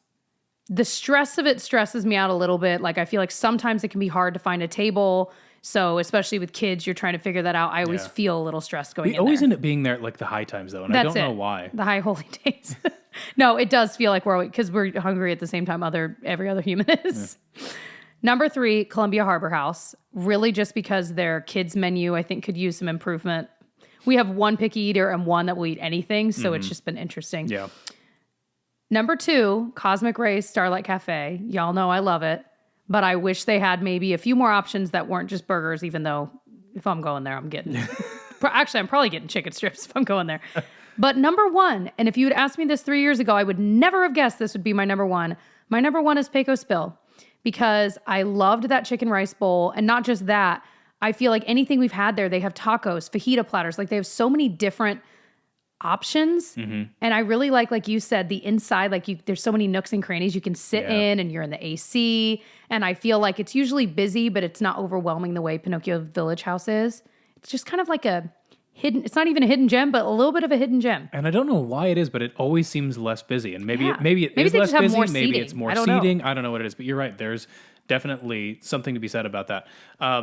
Speaker 2: The stress of it stresses me out a little bit. Like, I feel like sometimes it can be hard to find a table. So, especially with kids, you're trying to figure that out. I always feel a little stressed going in
Speaker 1: We always
Speaker 2: there.
Speaker 1: end up being there at like the high times though, and I don't know why.
Speaker 2: The high holy days. No, it does feel like because we're hungry at the same time every other human is. Yeah. Number 3, Columbia Harbor House. Really just because their kids menu, I think, could use some improvement. We have one picky eater and one that will eat anything. So it's just been interesting.
Speaker 1: Yeah.
Speaker 2: Number 2, Cosmic Rays Starlight Cafe. Y'all know I love it, but I wish they had maybe a few more options that weren't just burgers, even though if I'm going there, I'm getting... Actually, I'm probably getting chicken strips if I'm going there. But number 1, and if you had asked me this 3 years ago, I would never have guessed this would be my number 1. My number 1 is Pecos Bill because I loved that chicken rice bowl. And not just that, I feel like anything we've had there, they have tacos, fajita platters. Like they have so many different options. And I really like you said, the inside, there's so many nooks and crannies you can sit in and you're in the AC. And I feel like it's usually busy, but it's not overwhelming the way Pinocchio Village House is. It's just kind of like a hidden, it's not even a hidden gem, but a little bit of a hidden gem.
Speaker 1: And I don't know why it is, but it always seems less busy. And maybe it
Speaker 2: Maybe
Speaker 1: is
Speaker 2: they
Speaker 1: less
Speaker 2: just have
Speaker 1: busy.
Speaker 2: more
Speaker 1: Maybe
Speaker 2: seating.
Speaker 1: it's more
Speaker 2: I don't know.
Speaker 1: seating. I don't know what it is, but you're right. There's definitely something to be said about that.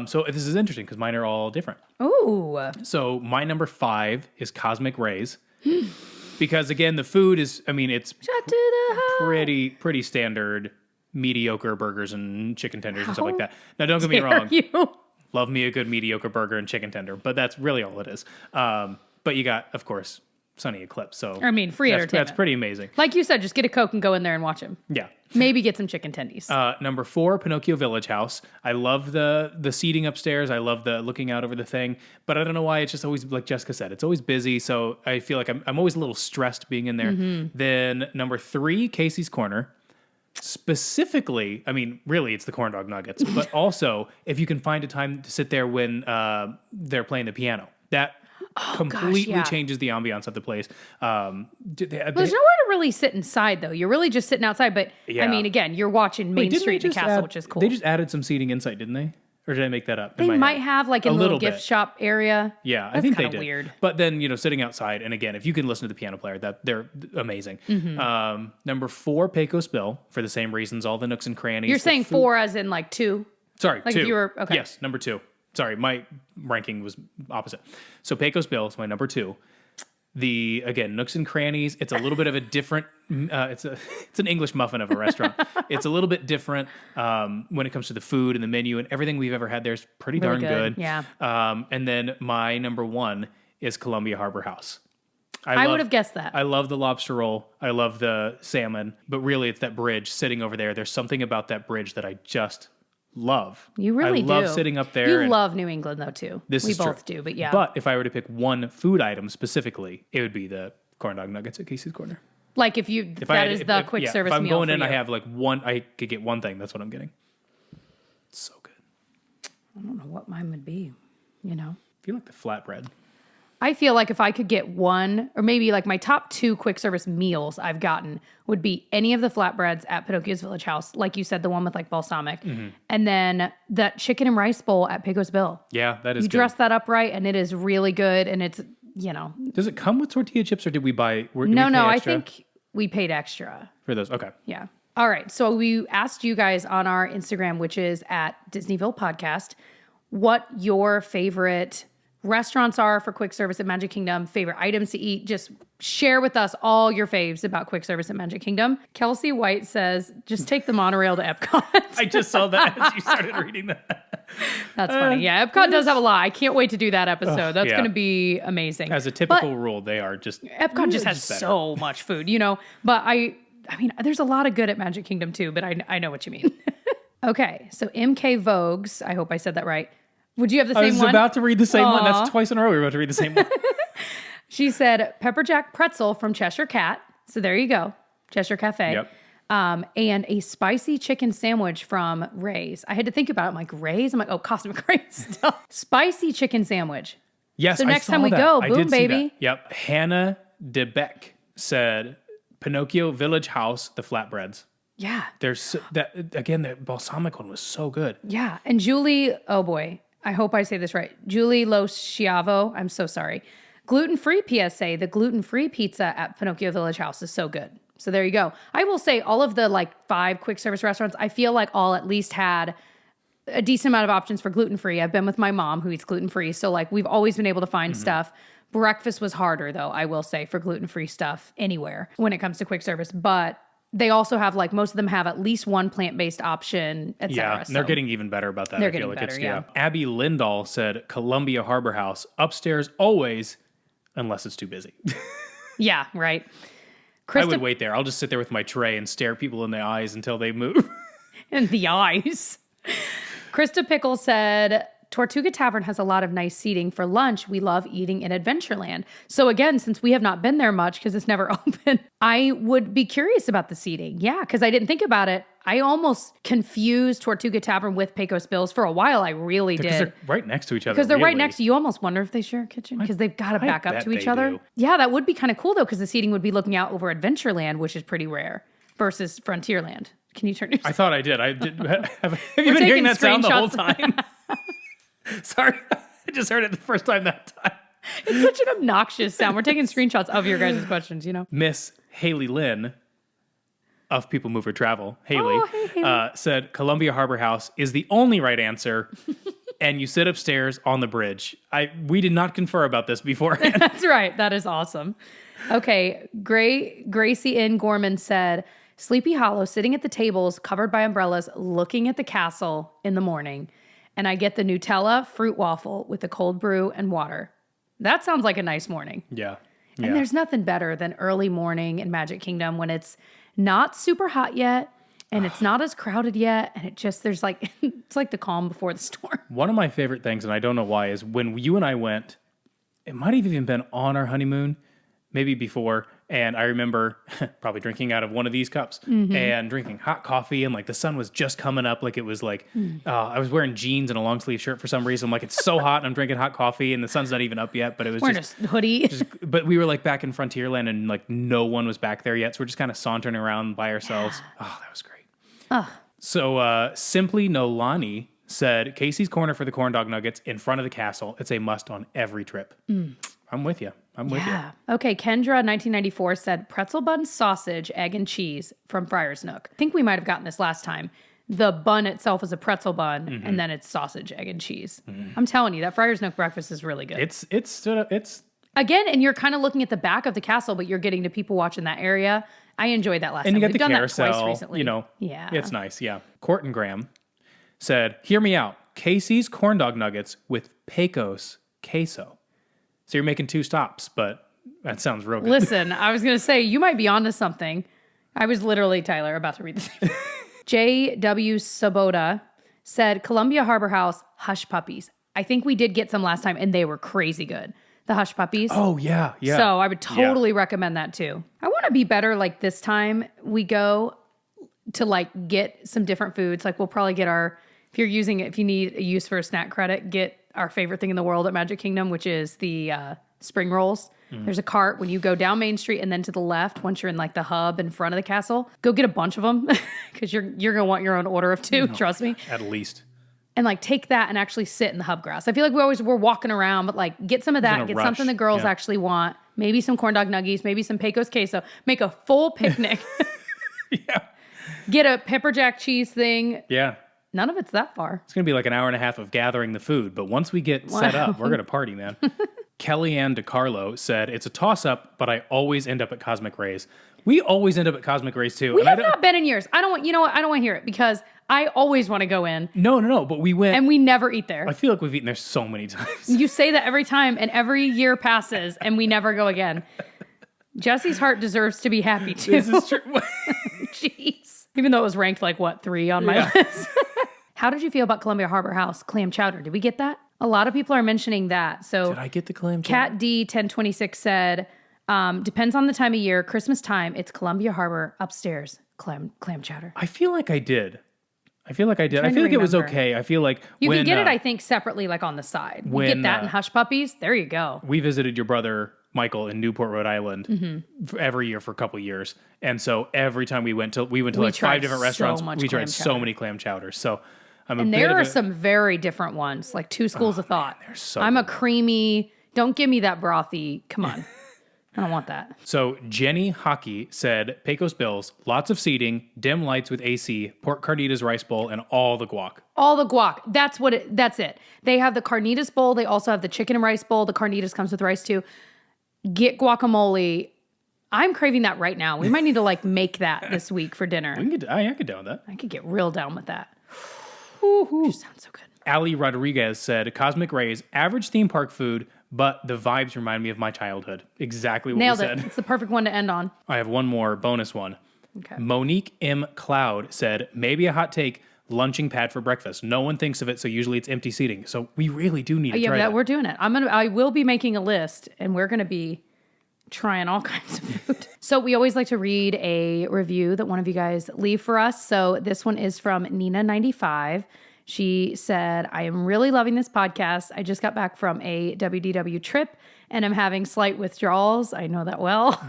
Speaker 1: So this is interesting because mine are all different.
Speaker 2: Ooh.
Speaker 1: So my number 5 is Cosmic Rays. Because again, the food is, it's
Speaker 2: Shut to the heart.
Speaker 1: pretty standard, mediocre burgers and chicken tenders and stuff like that. Now, don't get me
Speaker 2: Dare
Speaker 1: wrong.
Speaker 2: you?
Speaker 1: Love me a good mediocre burger and chicken tender, but that's really all it is. But you got, of course, Sunny Eclipse. So
Speaker 2: free entertainment.
Speaker 1: That's pretty amazing.
Speaker 2: Like you said, just get a Coke and go in there and watch him.
Speaker 1: Yeah.
Speaker 2: Maybe get some chicken tendies.
Speaker 1: Number 4, Pinocchio Village House. I love the seating upstairs. I love the looking out over the thing. But I don't know why. It's just always, like Jessica said, it's always busy. So I feel like I'm always a little stressed being in there. Then number 3, Casey's Corner. Specifically, really, it's the corn dog nuggets. But also, if you can find a time to sit there when they're playing the piano. That completely changes the ambiance of the place.
Speaker 2: There's nowhere to really sit inside, though. You're really just sitting outside. But, again, you're watching Main Street in the castle, which is cool.
Speaker 1: They just added some seating inside, didn't they? Or did I make that up?
Speaker 2: They might have, like, a little gift shop area.
Speaker 1: Yeah,
Speaker 2: That's
Speaker 1: I think they did.
Speaker 2: Weird.
Speaker 1: But then, sitting outside, and again, if you can listen to the piano player, they're amazing. Number 4, Pecos Bill, for the same reasons, all the nooks and crannies.
Speaker 2: You're saying 4 as in, 2?
Speaker 1: Sorry,
Speaker 2: like
Speaker 1: 2.
Speaker 2: If you were, okay.
Speaker 1: Yes, number 2. Sorry, my ranking was opposite. So Pecos Bill is my number 2. Again, nooks and crannies. It's a little bit of a different. It's an English muffin of a restaurant. It's a little bit different when it comes to the food and the menu, and everything we've ever had there is pretty
Speaker 2: Really
Speaker 1: darn good.
Speaker 2: Yeah.
Speaker 1: And then my number 1 is Columbia Harbor House.
Speaker 2: I would have guessed that.
Speaker 1: I love the lobster roll. I love the salmon. But really, it's that bridge sitting over there. There's something about that bridge that I just love.
Speaker 2: You really do.
Speaker 1: I love sitting up there.
Speaker 2: You love New England, though, too. We both do, but yeah.
Speaker 1: But if I were to pick one food item specifically, it would be the corn dog nuggets at Casey's Corner.
Speaker 2: Like if that is the quick service meal.
Speaker 1: If I'm going in,
Speaker 2: you.
Speaker 1: I have like one. I could get one thing. That's what I'm getting. It's so good.
Speaker 2: I don't know what mine would be. You know,
Speaker 1: I feel like the flatbread.
Speaker 2: I feel like if I could get one, or maybe like my top 2 quick service meals I've gotten would be any of the flatbreads at Pinocchio's Village House. Like you said, the one with like balsamic. Mm-hmm. And then that chicken and rice bowl at Pecos Bill.
Speaker 1: Yeah, that is good.
Speaker 2: You dress that up right and it is really good. And it's, you know.
Speaker 1: Does it come with tortilla chips or did we buy?
Speaker 2: No, I think we paid extra.
Speaker 1: For those, okay.
Speaker 2: Yeah. All right. So we asked you guys on our Instagram, which is at Disneyville Podcast, what your favorite restaurants are for quick service at Magic Kingdom, favorite items to eat. Just share with us all your faves about quick service at Magic Kingdom. Kelsey White says, just take the monorail to Epcot.
Speaker 1: I just saw that as you started reading that.
Speaker 2: That's funny. Yeah, Epcot does have a lot. I can't wait to do that episode. That's going to be amazing.
Speaker 1: As a typical rule, they are just...
Speaker 2: Epcot just has so much food, you know. But I mean, there's a lot of good at Magic Kingdom too, but I know what you mean. Okay, so MK Vogues, I hope I said that right. Would you have the same one?
Speaker 1: I was about to read the same one. That's twice in a row we were about to read the same one.
Speaker 2: She said pepper jack pretzel from Cheshire Cat. So there you go. Cheshire Cafe.
Speaker 1: Yep.
Speaker 2: And a spicy chicken sandwich from Ray's. I had to think about it. I'm like, Ray's? I'm like, oh, Cosmic Ray's still. Spicy chicken sandwich.
Speaker 1: Yes,
Speaker 2: so next time we go, boom, baby.
Speaker 1: Yep. Hannah DeBeck said Pinocchio Village House, the flatbreads.
Speaker 2: Yeah.
Speaker 1: There's that again, the balsamic one was so good.
Speaker 2: Yeah. And Julie, oh boy, I hope I say this right. Julie Lo Schiavo, I'm so sorry. Gluten-free PSA, the gluten-free pizza at Pinocchio Village House is so good. So there you go. I will say all of the like 5 quick service restaurants, I feel like all at least had a decent amount of options for gluten-free. I've been with my mom who eats gluten-free. So like we've always been able to find stuff. Breakfast was harder though, I will say, for gluten-free stuff anywhere when it comes to quick service. But they also have like, most of them have at least one plant-based option, et cetera.
Speaker 1: Yeah, and they're getting even better about that.
Speaker 2: They're getting better, yeah.
Speaker 1: Abby Lindahl said Columbia Harbor House, upstairs always, unless it's too busy.
Speaker 2: Yeah, right.
Speaker 1: I would wait there. I'll just sit there with my tray and stare people in the eyes until they move.
Speaker 2: In the eyes. Krista Pickle said, Tortuga Tavern has a lot of nice seating for lunch. We love eating in Adventureland. So again, since we have not been there much because it's never open, I would be curious about the seating. Yeah, because I didn't think about it. I almost confused Tortuga Tavern with Pecos Bills for a while. I really did.
Speaker 1: Because they're right next to each other.
Speaker 2: Because they're right next to you. You almost wonder if they share a kitchen because they've got to back up to each other.
Speaker 1: Do.
Speaker 2: Yeah, that would be kind of cool though, because the seating would be looking out over Adventureland, which is pretty rare, versus Frontierland. Can you turn your...
Speaker 1: I thought I did. Have you been hearing that sound the whole time? Sorry, I just heard it the first time that time.
Speaker 2: It's such an obnoxious sound. We're taking screenshots of your guys' questions, you know?
Speaker 1: Miss Haley Lynn of People Mover Travel, Haley,
Speaker 2: hey, Haley.
Speaker 1: Said Columbia Harbor House is the only right answer, and you sit upstairs on the bridge. We did not confer about this beforehand.
Speaker 2: That's right. That is awesome. Okay, Gracie N. Gorman said, Sleepy Hollow, sitting at the tables, covered by umbrellas, looking at the castle in the morning. And I get the Nutella fruit waffle with the cold brew and water. That sounds like a nice morning.
Speaker 1: Yeah.
Speaker 2: And there's nothing better than early morning in Magic Kingdom when it's not super hot yet and it's not as crowded yet. And it's like the calm before the storm.
Speaker 1: One of my favorite things, and I don't know why, is when you and I went, it might have even been on our honeymoon, maybe before. And I remember probably drinking out of one of these cups and drinking hot coffee. And like the sun was just coming up. Like it was like, I was wearing jeans and a long sleeve shirt for some reason. I'm like, it's so hot and I'm drinking hot coffee and the sun's not even up yet. But it was
Speaker 2: wearing a hoodie.
Speaker 1: But we were like back in Frontierland and like no one was back there yet. So we're just kind of sauntering around by ourselves. Yeah. Oh, that was great. So Simply Nolani said, Casey's Corner for the corn dog nuggets in front of the castle. It's a must on every trip. I'm with you.
Speaker 2: Yeah. Okay. Kendra, 1994, said pretzel bun, sausage, egg, and cheese from Friar's Nook. I think we might have gotten this last time. The bun itself is a pretzel bun, and then it's sausage, egg, and cheese. I'm telling you, that Friar's Nook breakfast is really good.
Speaker 1: It's
Speaker 2: again, and you're kind of looking at the back of the castle, but you're getting to people watching that area. I enjoyed that last time.
Speaker 1: And you got
Speaker 2: We've
Speaker 1: the
Speaker 2: done
Speaker 1: carousel,
Speaker 2: that twice recently.
Speaker 1: you know.
Speaker 2: Yeah.
Speaker 1: It's nice, yeah. Courtney Graham said, hear me out. Casey's corn dog nuggets with Pecos queso. So you're making 2 stops, but that sounds real good.
Speaker 2: Listen, I was going to say, you might be onto something. I was literally, Tyler, about to read this. J.W. Sabota said, Columbia Harbor House, Hush Puppies. I think we did get some last time, and they were crazy good. The Hush Puppies.
Speaker 1: Oh, yeah, yeah.
Speaker 2: So I would totally recommend that too. I want to be better like this time we go to like get some different foods. Like we'll probably get if you're using it, if you need a use for a snack credit, get our favorite thing in the world at Magic Kingdom, which is the spring rolls. There's a cart when you go down Main Street and then to the left, once you're in like the hub in front of the castle, go get a bunch of them because you're going to want your own order of 2, trust me.
Speaker 1: At least.
Speaker 2: And like take that and actually sit in the hub grass. I feel like we're walking around, but like get some of that, get something the girls actually want. Maybe some corn dog nuggies, maybe some Pecos queso. Make a full picnic.
Speaker 1: Yeah.
Speaker 2: Get a pepper jack cheese thing.
Speaker 1: Yeah.
Speaker 2: None of it's that far.
Speaker 1: It's going to be like an hour and a half of gathering the food, but once we get set up, we're going to party, man. Kellyanne DeCarlo said, it's a toss-up, but I always end up at Cosmic Rays. We always end up at Cosmic Rays, too.
Speaker 2: We have not been in years. I don't want to hear it because I always want to go in.
Speaker 1: No, but we went.
Speaker 2: And we never eat there.
Speaker 1: I feel like we've eaten there so many times.
Speaker 2: You say that every time, and every year passes, and we never go again. Jesse's heart deserves to be happy, too.
Speaker 1: This is true.
Speaker 2: Jeez. Even though it was ranked like, 3 on my list. How did you feel about Columbia Harbor House clam chowder? Did we get that? A lot of people are mentioning that. So
Speaker 1: did I get the clam chowder?
Speaker 2: Cat D 1026 said, depends on the time of year. Christmas time, it's Columbia Harbor upstairs clam chowder.
Speaker 1: I feel like I did. I feel like it was okay. I feel like
Speaker 2: you can get it, I think, separately, like on the side. You get that in Hush Puppies. There you go.
Speaker 1: We visited your brother Michael in Newport, Rhode Island, every year for a couple of years, and so every time we went to like 5 different restaurants. We tried so many clam chowders. So
Speaker 2: there are some very different ones, like 2 schools of thought.
Speaker 1: So
Speaker 2: I'm a creamy. Don't give me that brothy. Come on. I don't want that.
Speaker 1: So Jenny Hockey said, Pecos Bills, lots of seating, dim lights with AC, pork carnitas rice bowl, and all the guac.
Speaker 2: All the guac. That's it. They have the carnitas bowl. They also have the chicken and rice bowl. The carnitas comes with rice too. Get guacamole. I'm craving that right now. We might need to like make that this week for dinner.
Speaker 1: I could down with that.
Speaker 2: I could get real down with that. Ooh, just sounds so good.
Speaker 1: Ali Rodriguez said, Cosmic Rays, average theme park food, but the vibes remind me of my childhood. Exactly what
Speaker 2: Nailed
Speaker 1: we said.
Speaker 2: It's the perfect one to end on.
Speaker 1: I have one more bonus one.
Speaker 2: Okay.
Speaker 1: Monique M. Cloud said, maybe a hot take, lunching pad for breakfast. No one thinks of it, so usually it's empty seating. So we really do need to try that.
Speaker 2: We're doing it. I will be making a list, and we're going to be trying all kinds of food. So we always like to read a review that one of you guys leave for us. So this one is from Nina95. She said, I am really loving this podcast. I just got back from a WDW trip and I'm having slight withdrawals. I know that well.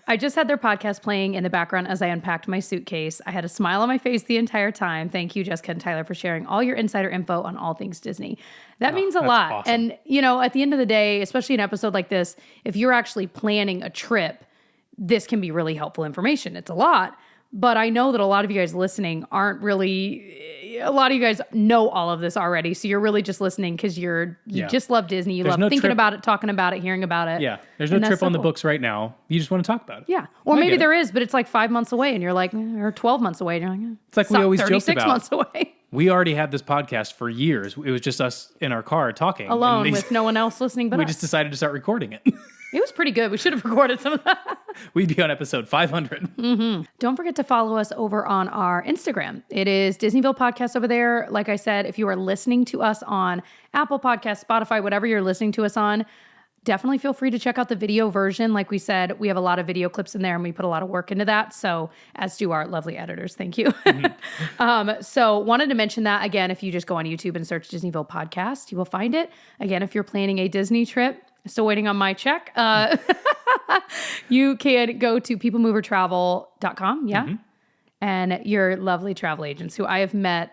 Speaker 2: I just had their podcast playing in the background as I unpacked my suitcase. I had a smile on my face the entire time. Thank you, Jessica and Tyler, for sharing all your insider info on all things Disney. That means a lot.
Speaker 1: Awesome.
Speaker 2: And, at the end of the day, especially an episode like this, if you're actually planning a trip, this can be really helpful information. It's a lot. But I know that a lot of you guys listening aren't really, a lot of you guys know all of this already. So you're really just listening because you just love Disney. You love thinking about it, talking about it, hearing about it.
Speaker 1: Yeah. There's no trip on the books right now. You just want to talk about it.
Speaker 2: Yeah. Or maybe there is, but it's like 5 months away and you're like, or 12 months away. And you're like,
Speaker 1: it's like we always joked about.
Speaker 2: 36 months away.
Speaker 1: We already had this podcast for years. It was just us in our car talking.
Speaker 2: Alone with no one else listening but us.
Speaker 1: We just decided to start recording it.
Speaker 2: It was pretty good. We should have recorded some of that.
Speaker 1: We'd be on episode 500.
Speaker 2: Mm-hmm. Don't forget to follow us over on our Instagram. It is Disneyville Podcast over there. Like I said, if you are listening to us on Apple Podcasts, Spotify, whatever you're listening to us on, definitely feel free to check out the video version. Like we said, we have a lot of video clips in there and we put a lot of work into that. So as do our lovely editors. Thank you. Mm-hmm. So wanted to mention that again, if you just go on YouTube and search Disneyville Podcast, you will find it. Again, if you're planning a Disney trip, still waiting on my check. You can go to peoplemovertravel.com. Yeah. Mm-hmm. And your lovely travel agents who I have met,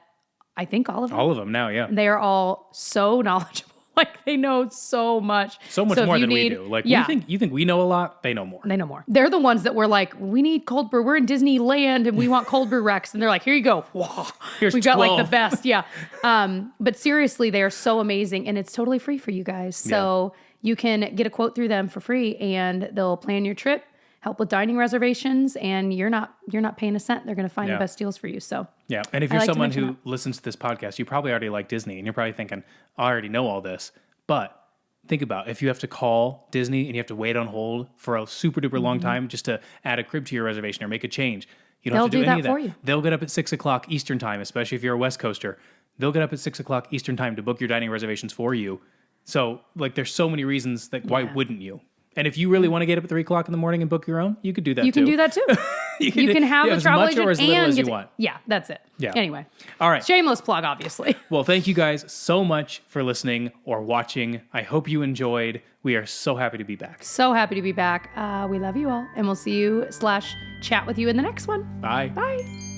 Speaker 2: I think all of them.
Speaker 1: All of them now. Yeah.
Speaker 2: They are all so knowledgeable. Like they know so much.
Speaker 1: So much more than we do. Like you think we know a lot, they know more.
Speaker 2: They know more. They're the ones that were like, we need cold brew. We're in Disneyland and we want cold brew Rex. And they're like, here you go. Whoa.
Speaker 1: Here's
Speaker 2: we got
Speaker 1: 12.
Speaker 2: like the best. Yeah. But seriously, they are so amazing and it's totally free for you guys. So you can get a quote through them for free and they'll plan your trip, help with dining reservations, and you're not paying a cent. They're going to find the best deals for you. So
Speaker 1: yeah. And if you're someone who listens to this podcast, you probably already like Disney and you're probably thinking, I already know all this, but think about if you have to call Disney and you have to wait on hold for a super duper long time just to add a crib to your reservation or make a change. You don't have to do any of that.
Speaker 2: For you.
Speaker 1: They'll get up at 6 o'clock Eastern time, especially if you're a West Coaster. They'll get up at 6 o'clock Eastern time to book your dining reservations for you. So like there's so many reasons that why wouldn't you? And if you really want to get up at 3 o'clock in the morning and book your own, you could do that too.
Speaker 2: You can do that too. You can have a travel agent
Speaker 1: or as little
Speaker 2: and
Speaker 1: as
Speaker 2: get
Speaker 1: you want.
Speaker 2: Yeah, that's it.
Speaker 1: Yeah.
Speaker 2: Anyway.
Speaker 1: All right.
Speaker 2: Shameless plug, obviously.
Speaker 1: Well, thank you guys so much for listening or watching. I hope you enjoyed. We are so happy to be back.
Speaker 2: So happy to be back. We love you all, and we'll see you / chat with you in the next one.
Speaker 1: Bye.
Speaker 2: Bye.